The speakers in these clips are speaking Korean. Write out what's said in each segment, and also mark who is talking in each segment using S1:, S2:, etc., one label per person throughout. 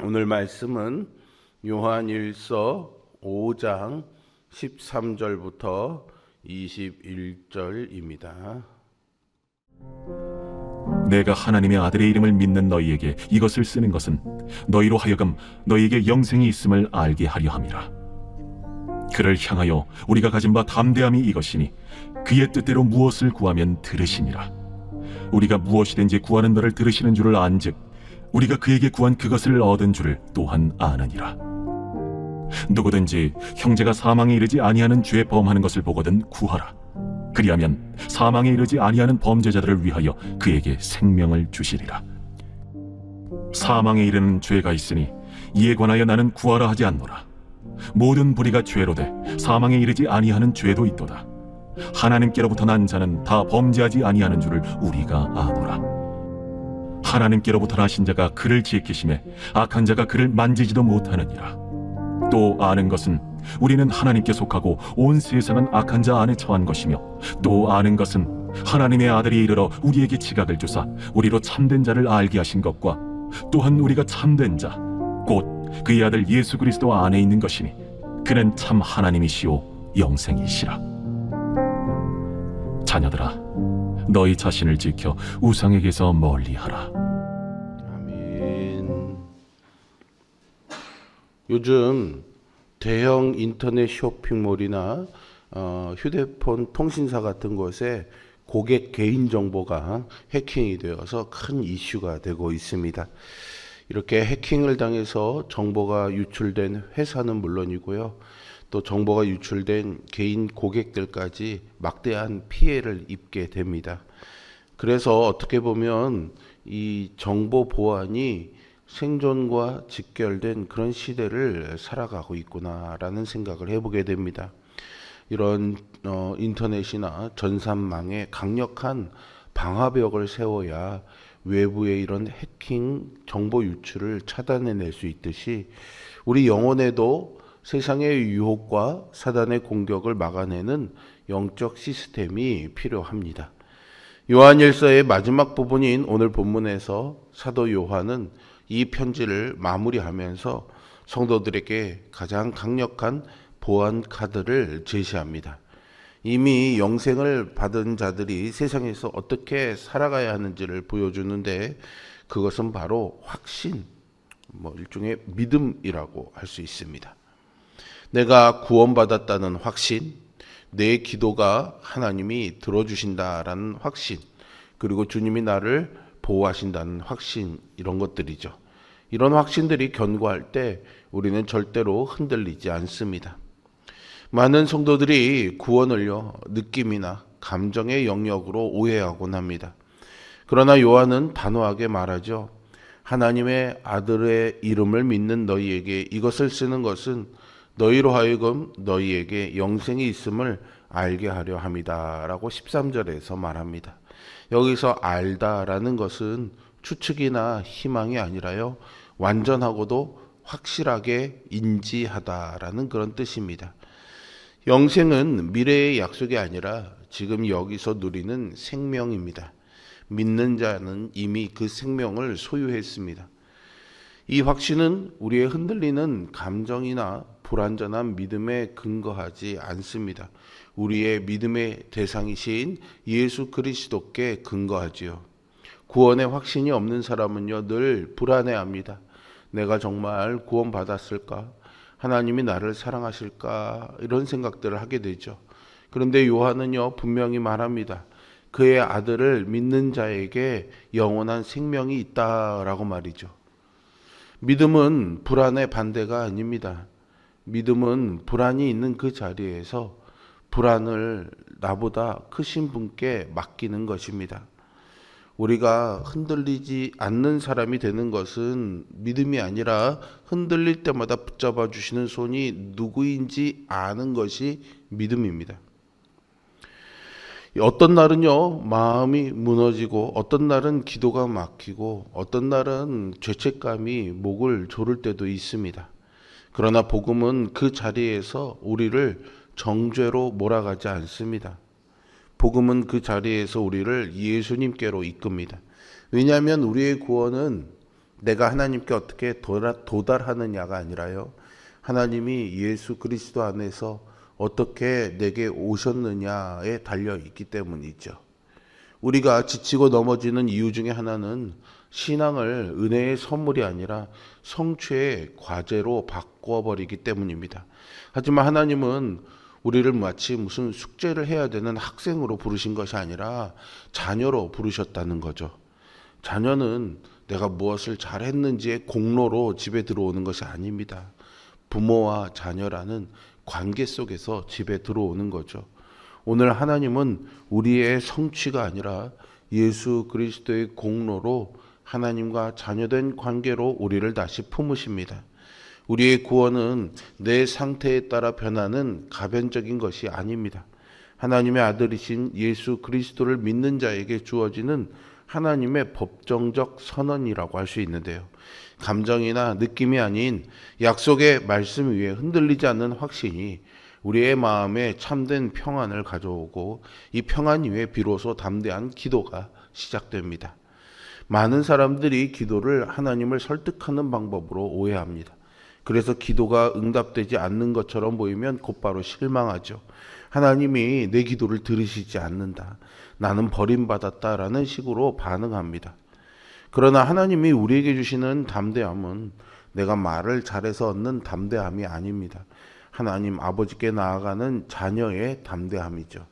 S1: 오늘 말씀은 요한일서 5장 13절부터 21절입니다.
S2: 내가 하나님의 아들의 이름을 믿는 너희에게 이것을 쓰는 것은 너희로 하여금 너희에게 영생이 있음을 알게 하려 함이라. 그를 향하여 우리가 가진 바 담대함이 이것이니 그의 뜻대로 무엇을 구하면 들으심이라. 우리가 무엇이든지 구하는 바를 들으시는 줄을 안즉 우리가 그에게 구한 그것을 얻은 줄을 또한 아느니라. 누구든지 형제가 사망에 이르지 아니하는 죄 범하는 것을 보거든 구하라. 그리하면 사망에 이르지 아니하는 범죄자들을 위하여 그에게 생명을 주시리라. 사망에 이르는 죄가 있으니 이에 관하여 나는 구하라 하지 않노라. 모든 불의가 죄로되 사망에 이르지 아니하는 죄도 있도다. 하나님께로부터 난 자는 다 범죄하지 아니하는 줄을 우리가 아노라. 하나님께로부터 나신 자가 그를 지키심에 악한 자가 그를 만지지도 못하느니라. 또 아는 것은 우리는 하나님께 속하고 온 세상은 악한 자 안에 처한 것이며, 또 아는 것은 하나님의 아들이 이르러 우리에게 지각을 주사 우리로 참된 자를 알게 하신 것과 또한 우리가 참된 자 곧 그의 아들 예수 그리스도 안에 있는 것이니 그는 참 하나님이시오 영생이시라. 자녀들아, 너희 자신을 지켜 우상에게서 멀리하라.
S1: 아멘. 요즘 대형 인터넷 쇼핑몰이나 휴대폰 통신사 같은 곳에 고객 개인정보가 해킹이 되어서 큰 이슈가 되고 있습니다. 이렇게 해킹을 당해서 정보가 유출된 회사는 물론이고요, 또 정보가 유출된 개인 고객들까지 막대한 피해를 입게 됩니다. 그래서 어떻게 보면 이 정보 보안이 생존과 직결된 그런 시대를 살아가고 있구나라는 생각을 해보게 됩니다. 이런 인터넷이나 전산망에 강력한 방화벽을 세워야 외부의 이런 해킹 정보 유출을 차단해낼 수 있듯이 우리 영혼에도 세상의 유혹과 사단의 공격을 막아내는 영적 시스템이 필요합니다. 요한일서의 마지막 부분인 오늘 본문에서 사도 요한은 이 편지를 마무리하면서 성도들에게 가장 강력한 보안 카드를 제시합니다. 이미 영생을 받은 자들이 세상에서 어떻게 살아가야 하는지를 보여주는데, 그것은 바로 확신, 일종의 믿음이라고 할 수 있습니다. 내가 구원받았다는 확신, 내 기도가 하나님이 들어주신다라는 확신, 그리고 주님이 나를 보호하신다는 확신, 이런 것들이죠. 이런 확신들이 견고할 때 우리는 절대로 흔들리지 않습니다. 많은 성도들이 구원을요, 느낌이나 감정의 영역으로 오해하곤 합니다. 그러나 요한은 단호하게 말하죠. 하나님의 아들의 이름을 믿는 너희에게 이것을 쓰는 것은 너희로 하여금 너희에게 영생이 있음을 알게 하려 함이다 라고 13절에서 말합니다. 여기서 알다라는 것은 추측이나 희망이 아니라요, 완전하고도 확실하게 인지하다라는 그런 뜻입니다. 영생은 미래의 약속이 아니라 지금 여기서 누리는 생명입니다. 믿는 자는 이미 그 생명을 소유했습니다. 이 확신은 우리의 흔들리는 감정이나 불완전한 믿음에 근거하지 않습니다. 우리의 믿음의 대상이신 예수 그리스도께 근거하지요. 구원의 확신이 없는 사람은요, 늘 불안해합니다. 내가 정말 구원받았을까? 하나님이 나를 사랑하실까? 이런 생각들을 하게 되죠. 그런데 요한은요, 분명히 말합니다. 그의 아들을 믿는 자에게 영원한 생명이 있다라고 말이죠. 믿음은 불안의 반대가 아닙니다. 믿음은 불안이 있는 그 자리에서 불안을 나보다 크신 분께 맡기는 것입니다. 우리가 흔들리지 않는 사람이 되는 것은 믿음이 아니라 흔들릴 때마다 붙잡아 주시는 손이 누구인지 아는 것이 믿음입니다. 어떤 날은요, 마음이 무너지고, 어떤 날은 기도가 막히고, 어떤 날은 죄책감이 목을 조를 때도 있습니다. 그러나 복음은 그 자리에서 우리를 정죄로 몰아가지 않습니다. 복음은 그 자리에서 우리를 예수님께로 이끕니다. 왜냐하면 우리의 구원은 내가 하나님께 어떻게 도달하느냐가 아니라요. 하나님이 예수 그리스도 안에서 어떻게 내게 오셨느냐에 달려 있기 때문이죠. 우리가 지치고 넘어지는 이유 중에 하나는 신앙을 은혜의 선물이 아니라 성취의 과제로 바꿔버리기 때문입니다. 하지만 하나님은 우리를 마치 무슨 숙제를 해야 되는 학생으로 부르신 것이 아니라 자녀로 부르셨다는 거죠. 자녀는 내가 무엇을 잘했는지의 공로로 집에 들어오는 것이 아닙니다. 부모와 자녀라는 관계 속에서 집에 들어오는 거죠. 오늘 하나님은 우리의 성취가 아니라 예수 그리스도의 공로로 하나님과 자녀된 관계로 우리를 다시 품으십니다. 우리의 구원은 내 상태에 따라 변하는 가변적인 것이 아닙니다. 하나님의 아들이신 예수 그리스도를 믿는 자에게 주어지는 하나님의 법정적 선언이라고 할 수 있는데요. 감정이나 느낌이 아닌 약속의 말씀 위에 흔들리지 않는 확신이 우리의 마음에 참된 평안을 가져오고 이 평안 위에 비로소 담대한 기도가 시작됩니다. 많은 사람들이 기도를 하나님을 설득하는 방법으로 오해합니다. 그래서 기도가 응답되지 않는 것처럼 보이면 곧바로 실망하죠. 하나님이 내 기도를 들으시지 않는다. 나는 버림받았다라는 식으로 반응합니다. 그러나 하나님이 우리에게 주시는 담대함은 내가 말을 잘해서 얻는 담대함이 아닙니다. 하나님 아버지께 나아가는 자녀의 담대함이죠.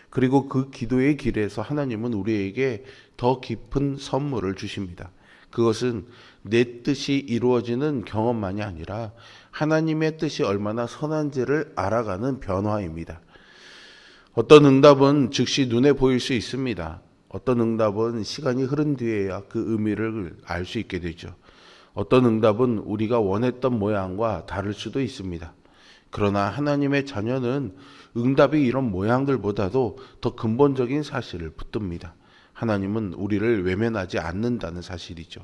S1: 그리고 그 기도의 길에서 하나님은 우리에게 더 깊은 선물을 주십니다. 그것은 내 뜻이 이루어지는 경험만이 아니라 하나님의 뜻이 얼마나 선한지를 알아가는 변화입니다. 어떤 응답은 즉시 눈에 보일 수 있습니다. 어떤 응답은 시간이 흐른 뒤에야 그 의미를 알 수 있게 되죠. 어떤 응답은 우리가 원했던 모양과 다를 수도 있습니다. 그러나 하나님의 자녀는 응답이 이런 모양들보다도 더 근본적인 사실을 붙듭니다. 하나님은 우리를 외면하지 않는다는 사실이죠.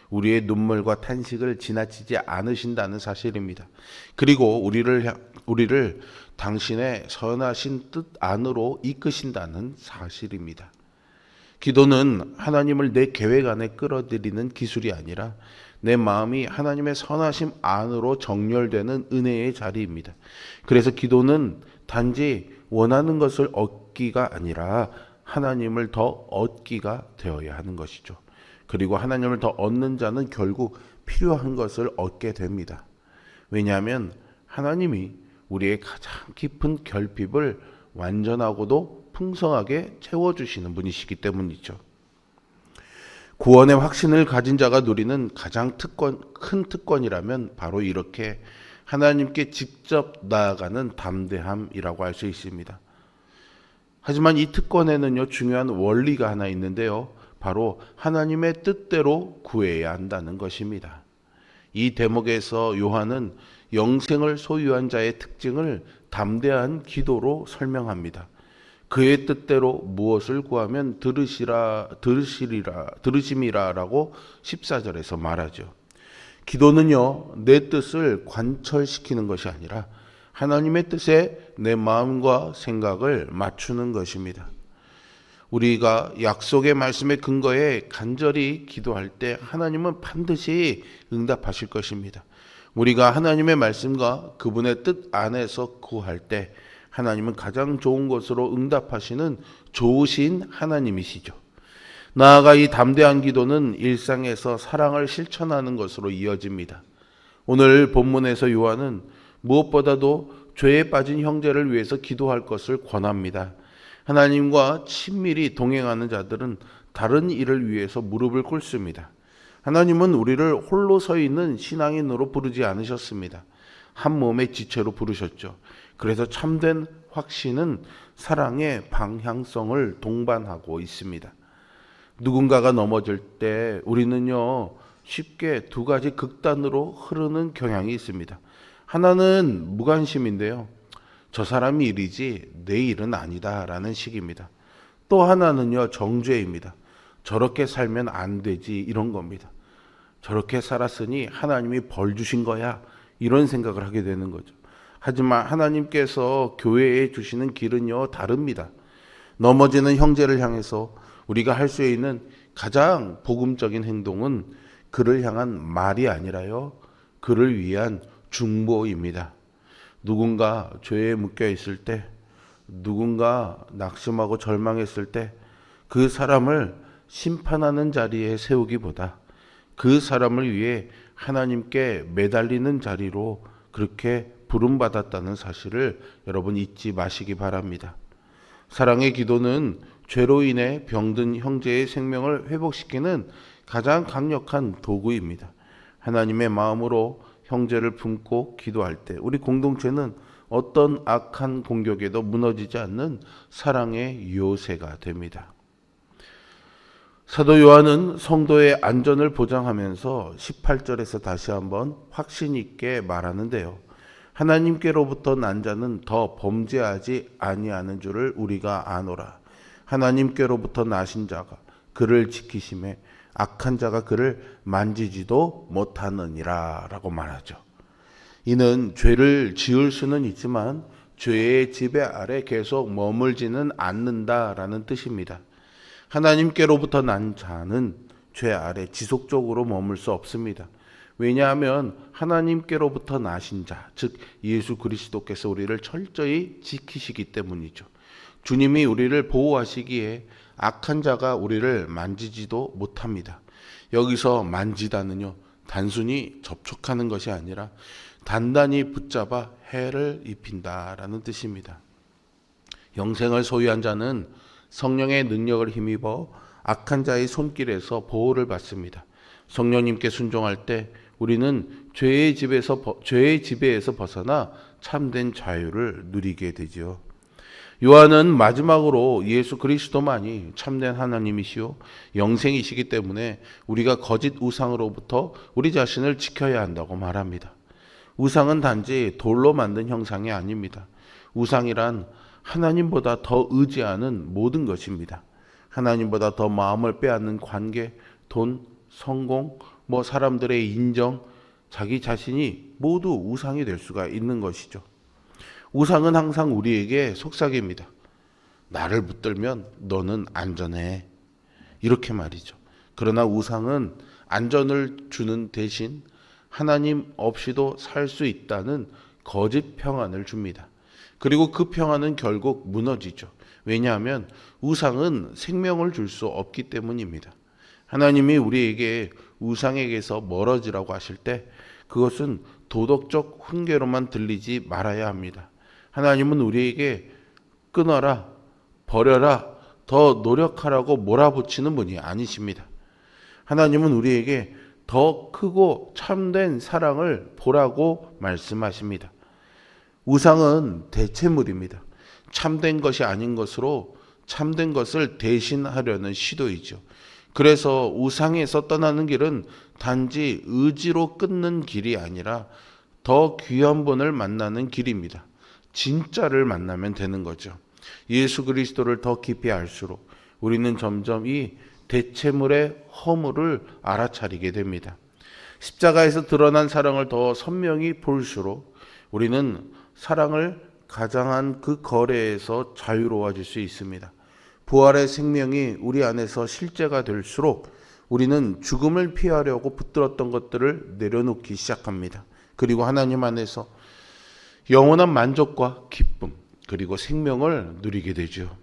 S1: 우리의 눈물과 탄식을 지나치지 않으신다는 사실입니다. 그리고 우리를 당신의 선하신 뜻 안으로 이끄신다는 사실입니다. 기도는 하나님을 내 계획 안에 끌어들이는 기술이 아니라 내 마음이 하나님의 선하심 안으로 정렬되는 은혜의 자리입니다. 그래서 기도는 단지 원하는 것을 얻기가 아니라 하나님을 더 얻기가 되어야 하는 것이죠. 그리고 하나님을 더 얻는 자는 결국 필요한 것을 얻게 됩니다. 왜냐하면 하나님이 우리의 가장 깊은 결핍을 완전하고도 풍성하게 채워주시는 분이시기 때문이죠. 구원의 확신을 가진 자가 누리는 가장 큰 특권이라면 바로 이렇게 하나님께 직접 나아가는 담대함이라고 할 수 있습니다. 하지만 이 특권에는요, 중요한 원리가 하나 있는데요. 바로 하나님의 뜻대로 구해야 한다는 것입니다. 이 대목에서 요한은 영생을 소유한 자의 특징을 담대한 기도로 설명합니다. 그의 뜻대로 무엇을 구하면 들으심이라라고 14절에서 말하죠. 기도는요, 내 뜻을 관철시키는 것이 아니라 하나님의 뜻에 내 마음과 생각을 맞추는 것입니다. 우리가 약속의 말씀의 근거에 간절히 기도할 때 하나님은 반드시 응답하실 것입니다. 우리가 하나님의 말씀과 그분의 뜻 안에서 구할 때 하나님은 가장 좋은 것으로 응답하시는 좋으신 하나님이시죠. 나아가 이 담대한 기도는 일상에서 사랑을 실천하는 것으로 이어집니다. 오늘 본문에서 요한은 무엇보다도 죄에 빠진 형제를 위해서 기도할 것을 권합니다. 하나님과 친밀히 동행하는 자들은 다른 일을 위해서 무릎을 꿇습니다. 하나님은 우리를 홀로 서 있는 신앙인으로 부르지 않으셨습니다. 한 몸의 지체로 부르셨죠. 그래서 참된 확신은 사랑의 방향성을 동반하고 있습니다. 누군가가 넘어질 때 우리는요, 쉽게 두 가지 극단으로 흐르는 경향이 있습니다. 하나는 무관심인데요. 저 사람이 일이지 내 일은 아니다 라는 식입니다. 또 하나는요, 정죄입니다. 저렇게 살면 안 되지 이런 겁니다. 저렇게 살았으니 하나님이 벌 주신 거야 이런 생각을 하게 되는 거죠. 하지만 하나님께서 교회에 주시는 길은요, 다릅니다. 넘어지는 형제를 향해서 우리가 할 수 있는 가장 복음적인 행동은 그를 향한 말이 아니라요, 그를 위한 중보입니다. 누군가 죄에 묶여 있을 때, 누군가 낙심하고 절망했을 때 그 사람을 심판하는 자리에 세우기보다 그 사람을 위해 하나님께 매달리는 자리로 그렇게 부름받았다는 사실을 여러분 잊지 마시기 바랍니다. 사랑의 기도는 죄로 인해 병든 형제의 생명을 회복시키는 가장 강력한 도구입니다. 하나님의 마음으로 형제를 품고 기도할 때 우리 공동체는 어떤 악한 공격에도 무너지지 않는 사랑의 요새가 됩니다. 사도 요한은 성도의 안전을 보장하면서 18절에서 다시 한번 확신 있게 말하는데요. 하나님께로부터 난 자는 더 범죄하지 아니하는 줄을 우리가 아노라. 하나님께로부터 나신 자가 그를 지키심에 악한 자가 그를 만지지도 못하느니라 라고 말하죠. 이는 죄를 지을 수는 있지만 죄의 지배 아래 계속 머물지는 않는다라는 뜻입니다. 하나님께로부터 난 자는 죄 아래 지속적으로 머물 수 없습니다. 왜냐하면 하나님께로부터 나신 자, 즉 예수 그리스도께서 우리를 철저히 지키시기 때문이죠. 주님이 우리를 보호하시기에 악한 자가 우리를 만지지도 못합니다. 여기서 만지다는요, 단순히 접촉하는 것이 아니라 단단히 붙잡아 해를 입힌다라는 뜻입니다. 영생을 소유한 자는 성령의 능력을 힘입어 악한 자의 손길에서 보호를 받습니다. 성령님께 순종할 때 우리는 죄의 지배에서 벗어나 참된 자유를 누리게 되지요. 요한은 마지막으로 예수 그리스도만이 참된 하나님이시요 영생이시기 때문에 우리가 거짓 우상으로부터 우리 자신을 지켜야 한다고 말합니다. 우상은 단지 돌로 만든 형상이 아닙니다. 우상이란 하나님보다 더 의지하는 모든 것입니다. 하나님보다 더 마음을 빼앗는 관계, 돈, 성공, 사람들의 인정, 자기 자신이 모두 우상이 될 수가 있는 것이죠. 우상은 항상 우리에게 속삭입니다. 나를 붙들면 너는 안전해. 이렇게 말이죠. 그러나 우상은 안전을 주는 대신 하나님 없이도 살 수 있다는 거짓 평안을 줍니다. 그리고 그 평안은 결국 무너지죠. 왜냐하면 우상은 생명을 줄 수 없기 때문입니다. 하나님이 우리에게 우상에게서 멀어지라고 하실 때 그것은 도덕적 훈계로만 들리지 말아야 합니다. 하나님은 우리에게 끊어라, 버려라, 더 노력하라고 몰아붙이는 분이 아니십니다. 하나님은 우리에게 더 크고 참된 사랑을 보라고 말씀하십니다. 우상은 대체물입니다. 참된 것이 아닌 것으로 참된 것을 대신하려는 시도이죠. 그래서 우상에서 떠나는 길은 단지 의지로 끊는 길이 아니라 더 귀한 분을 만나는 길입니다. 진짜를 만나면 되는 거죠. 예수 그리스도를 더 깊이 알수록 우리는 점점 이 대체물의 허물을 알아차리게 됩니다. 십자가에서 드러난 사랑을 더 선명히 볼수록 우리는 사랑을 가장한 그 거래에서 자유로워질 수 있습니다. 부활의 생명이 우리 안에서 실제가 될수록 우리는 죽음을 피하려고 붙들었던 것들을 내려놓기 시작합니다. 그리고 하나님 안에서 영원한 만족과 기쁨 그리고 생명을 누리게 되죠.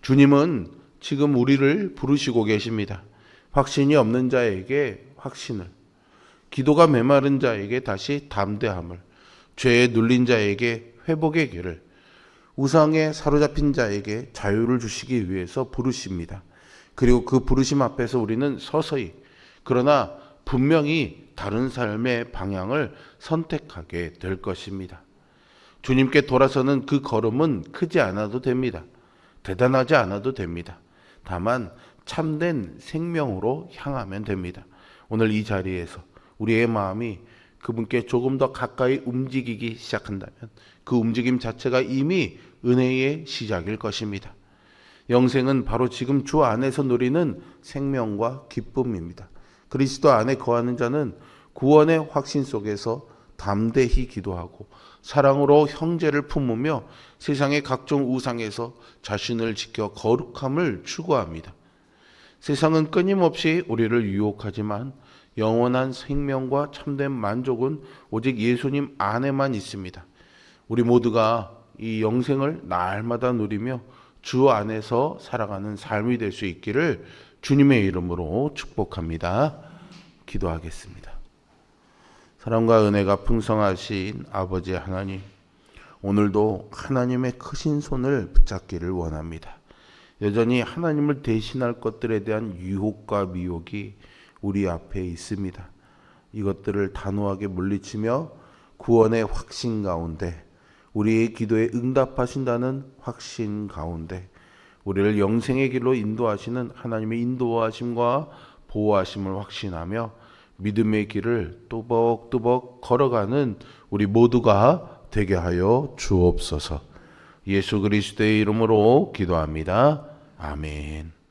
S1: 주님은 지금 우리를 부르시고 계십니다. 확신이 없는 자에게 확신을, 기도가 메마른 자에게 다시 담대함을, 죄에 눌린 자에게 회복의 길을, 우상에 사로잡힌 자에게 자유를 주시기 위해서 부르십니다. 그리고 그 부르심 앞에서 우리는 서서히 그러나 분명히 다른 삶의 방향을 선택하게 될 것입니다. 주님께 돌아서는 그 걸음은 크지 않아도 됩니다. 대단하지 않아도 됩니다. 다만 참된 생명으로 향하면 됩니다. 오늘 이 자리에서 우리의 마음이 그분께 조금 더 가까이 움직이기 시작한다면 그 움직임 자체가 이미 은혜의 시작일 것입니다. 영생은 바로 지금 주 안에서 누리는 생명과 기쁨입니다. 그리스도 안에 거하는 자는 구원의 확신 속에서 담대히 기도하고 사랑으로 형제를 품으며 세상의 각종 우상에서 자신을 지켜 거룩함을 추구합니다. 세상은 끊임없이 우리를 유혹하지만 영원한 생명과 참된 만족은 오직 예수님 안에만 있습니다. 우리 모두가 이 영생을 날마다 누리며 주 안에서 살아가는 삶이 될 수 있기를 주님의 이름으로 축복합니다. 기도하겠습니다. 사랑과 은혜가 풍성하신 아버지 하나님, 오늘도 하나님의 크신 손을 붙잡기를 원합니다. 여전히 하나님을 대신할 것들에 대한 유혹과 미혹이 우리 앞에 있습니다. 이것들을 단호하게 물리치며 구원의 확신 가운데, 우리의 기도에 응답하신다는 확신 가운데 우리를 영생의 길로 인도하시는 하나님의 인도하심과 보호하심을 확신하며 믿음의 길을 뚜벅뚜벅 걸어가는 우리 모두가 되게 하여 주옵소서. 예수 그리스도의 이름으로 기도합니다. 아멘.